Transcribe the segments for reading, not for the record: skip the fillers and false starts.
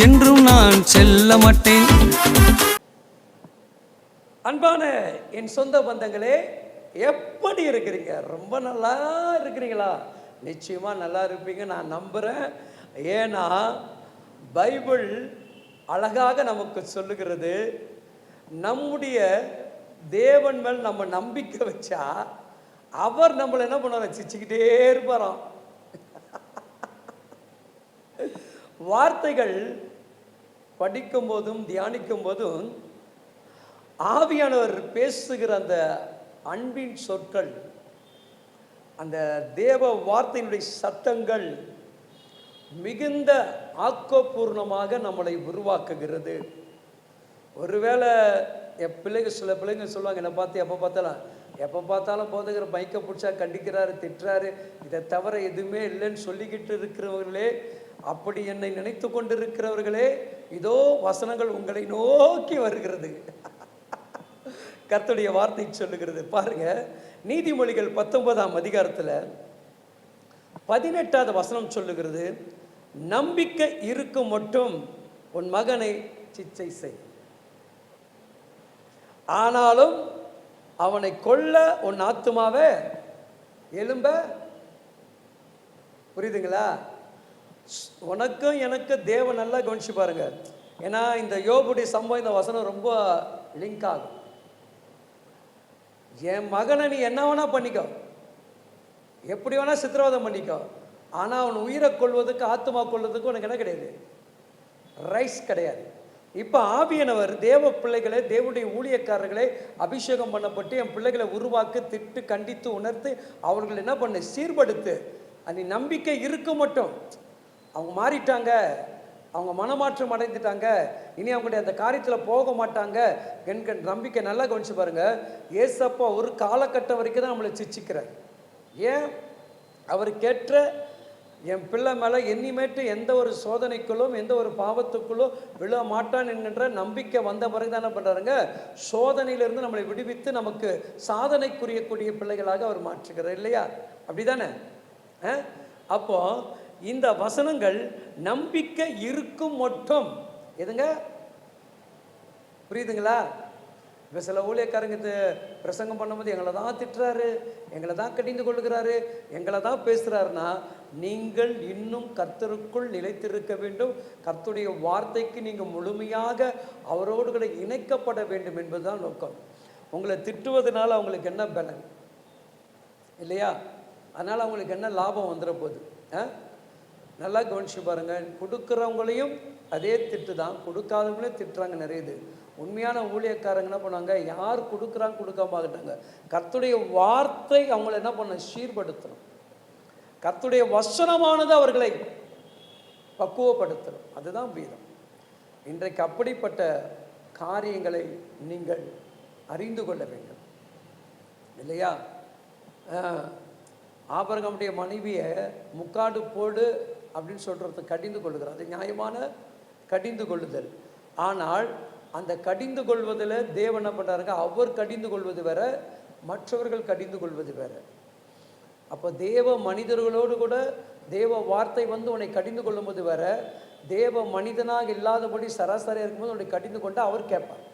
என்றும் நான் செல்ல மாட்டேன். அன்பான என் சொந்த பந்தங்களே, எப்படி இருக்கிறீங்க? ரொம்ப நல்லா இருக்கிறீங்களா? நிச்சயமா நல்லா இருப்பீங்க நான் நம்புறேன். ஏன்னா பைபிள் அழகாக நமக்கு சொல்லுகிறது, நம்முடைய தேவன் மேல் நம்ம நம்பிக்கை வச்சா அவர் நம்மளை என்ன பண்ணுவார்? சிரிச்சுக்கிட்டே இருப்பாராம். வார்த்தைகள் படிக்கும் போதும் தியானிக்கும் போதும் ஆவியானவர் பேசுகிற அந்த அன்பின் சொற்கள், அந்த தேவ வார்த்தையினுடைய சத்தங்கள் மிகுந்த ஆக்கப்பூர்ணமாக நம்மளை உருவாக்குகிறது. ஒருவேளை சில பிள்ளைங்க சொல்லுவாங்க, என்னை பார்த்து எப்போ பார்த்தாலும் போதுகிற மைக்கை பிடிச்சா கண்டிக்கிறாரு, திட்டுறாரு, இதை தவிர எதுவுமே இல்லைன்னு சொல்லிக்கிட்டு இருக்கிறவர்களே, அப்படி என்னை நினைத்து கொண்டிருக்கிறவர்களே, இதோ வசனங்கள் உங்களை நோக்கி வருகிறது. கர்த்தருடைய வார்த்தை சொல்லுகிறது பாருங்க. நீதிமொழிகள் 19ஆம் அதிகாரத்தில் 18வது வசனம் சொல்லுகிறது, நம்பிக்கை இருக்கும் மட்டும் உன் மகனை சிச்சை செய், ஆனாலும் அவனை கொல்ல உன் ஆத்துமாவே எழும்ப. புரியுதுங்களா? உனக்கும் எனக்கு தேவன் நல்லா கவனிச்சு பாருங்க. ஏன்னா இந்த யோபுடைய சம்பவம், இந்த வசனம் ரொம்ப லிங்க் ஆகும். என் மகனை நீ என்ன வேணா பண்ணிக்கோ, எப்படி வேணா சித்திரவதம் பண்ணிக்கோ, ஆனால் அவன் உயிரை கொள்வதுக்கு ஆத்மா கொள்வதுக்கு உனக்கு என்ன கிடையாது? ரைஸ் கிடையாது. இப்போ ஆவியானவர் தேவ பிள்ளைகளை, தேவனுடைய ஊழியக்காரர்களை அபிஷேகம் பண்ணப்பட்டு என் பிள்ளைகளை உருவாக்கு, திட்டு, கண்டித்து, உணர்த்து, அவர்கள் என்ன பண்ணு? சீர்படுத்து. நீ நம்பிக்கை இருக்க மட்டும். அவங்க மாறிட்டாங்க, அவங்க மனமாற்றம் அடைந்துட்டாங்க, இனி அவங்களுடைய அந்த காரியத்தில் போக மாட்டாங்க என்கிற நம்பிக்கை நல்லா கவனிச்சு பாருங்க. ஏசப்பா ஒரு காலகட்டம் வரைக்கும் தான் நம்மளை சிச்சிக்கிறார். ஏன்? அவருக்கேற்ற என் பிள்ளை மேலே இனிமேட்டு எந்த ஒரு சோதனைக்குள்ளும் எந்த ஒரு பாவத்துக்குள்ளோ விழ மாட்டான் என்கின்ற நம்பிக்கை வந்த பிறகு தான் என்ன பண்ணுறாருங்க? சோதனையிலிருந்து நம்மளை விடுவித்து நமக்கு சாதனைக்குரியக்கூடிய பிள்ளைகளாக அவர் மாற்றுகிறார் இல்லையா? அப்படி தானே? அப்போ இந்த வசனங்கள் நம்பிக்கை இருக்கும் மட்டும் எதுங்க? புரியுதுங்களா? இப்போ சில ஊழியக்காரங்க பிரசங்கம் பண்ணும்போது எங்களை தான் திட்டுறாரு, எங்களை தான் கடிந்து கொள்கிறாரு, எங்களை தான் பேசுகிறாருன்னா, நீங்கள் இன்னும் கர்த்தருக்குள் நிலைத்திருக்க வேண்டும். கர்த்தருடைய வார்த்தைக்கு நீங்கள் முழுமையாக அவரோடு கூட இணைக்கப்பட வேண்டும் என்பதுதான் நோக்கம். உங்களை திட்டுவதனால அவங்களுக்கு என்ன பலன் இல்லையா? அதனால் அவங்களுக்கு என்ன லாபம் வந்துட போகுது? நல்லா கவனிச்சு பாருங்க. கொடுக்குறவங்களையும் அதே திட்டு தான், கொடுக்காதவங்களையும் திட்டுறாங்க நிறைய இது. உண்மையான ஊழியக்காரங்க என்ன பண்ணாங்க? யார் கொடுக்குறாங்க கொடுக்காம ஆகிட்டாங்க. கர்த்தருடைய வார்த்தை அவங்கள என்ன பண்ண? சீர்படுத்தணும். கர்த்தருடைய வசனமானது அவர்களை பக்குவப்படுத்தணும். அதுதான் வீதம். இன்றைக்கு அப்படிப்பட்ட காரியங்களை நீங்கள் அறிந்து கொள்ள வேண்டும் இல்லையா? ஆபிரகாமுடைய மனைவியை முக்காடு போடு அப்படின்னு சொல்கிறது கடிந்து கொள்ளுகிறார். அது நியாயமான கடிந்து கொள்ளுதல். ஆனால் அந்த கடிந்து கொள்வதில் தேவன் என்ன பண்ணுறாருங்க? அவர் கடிந்து கொள்வது வேற, மற்றவர்கள் கடிந்து கொள்வது வேற. அப்போ தேவ மனிதர்களோடு கூட தேவ வார்த்தை வந்து உன்னை கடிந்து கொள்ளும்போது வேற, தேவ மனிதனாக இல்லாதபடி சராசரியாக இருக்கும்போது உன்னை கடிந்து கொண்டு அவர் கேட்பார்.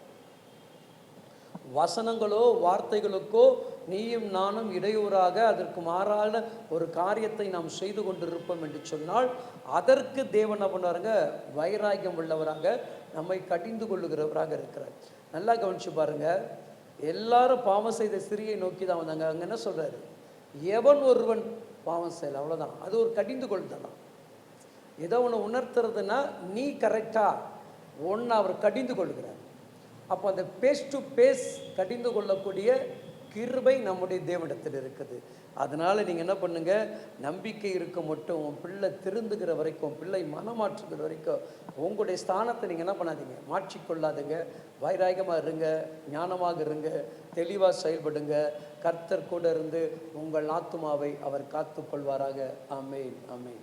வசனங்களோ வார்த்தைகளுக்கோ நீயும் நானும் இடையூறாக அதற்கு மாறான ஒரு காரியத்தை நாம் செய்து கொண்டிருப்போம் என்று சொன்னால், அதற்கு தேவன் என்ன பண்ணுவாருங்க? வைராக்கியம் உள்ளவராக நம்மை கடிந்து கொள்ளுகிறவராக இருக்கிறார். நல்லா கவனிச்சு பாருங்க. எல்லாரும் பாவம் செய்த ஸ்திரியை நோக்கி தான் வந்தாங்க. அங்கே என்ன சொல்றாரு? எவன் ஒருவன் பாவம் செய்யல, அவ்வளோதான். அது ஒரு கடிந்து கொள்ளுதலாம். ஏதோ ஒன்று உணர்த்துறதுன்னா நீ கரெக்டா ஒன்று அவர் கடிந்து கொள்கிறார். அப்போ அந்த பேஸ் டு பேஸ் கடிந்து கொள்ளக்கூடிய கிருபை நம்முடைய தேவனிடத்தில் இருக்குது. அதனால் நீங்கள் என்ன பண்ணுங்கள்? நம்பிக்கை இருக்க மட்டும் உன் பிள்ளை திருந்துகிற வரைக்கும், உன் பிள்ளை மனமாற்றுகிற வரைக்கும் உங்களுடைய ஸ்தானத்தை நீங்கள் என்ன பண்ணாதீங்க? மாற்றிக்கொள்ளாதுங்க. வைராகியமாக இருங்க, ஞானமாக இருங்க, தெளிவாக செயல்படுங்க. கர்த்தர் கூட இருந்து உங்கள் ஆத்துமாவை அவர் காத்து கொள்வாராக. ஆமென், ஆமென்.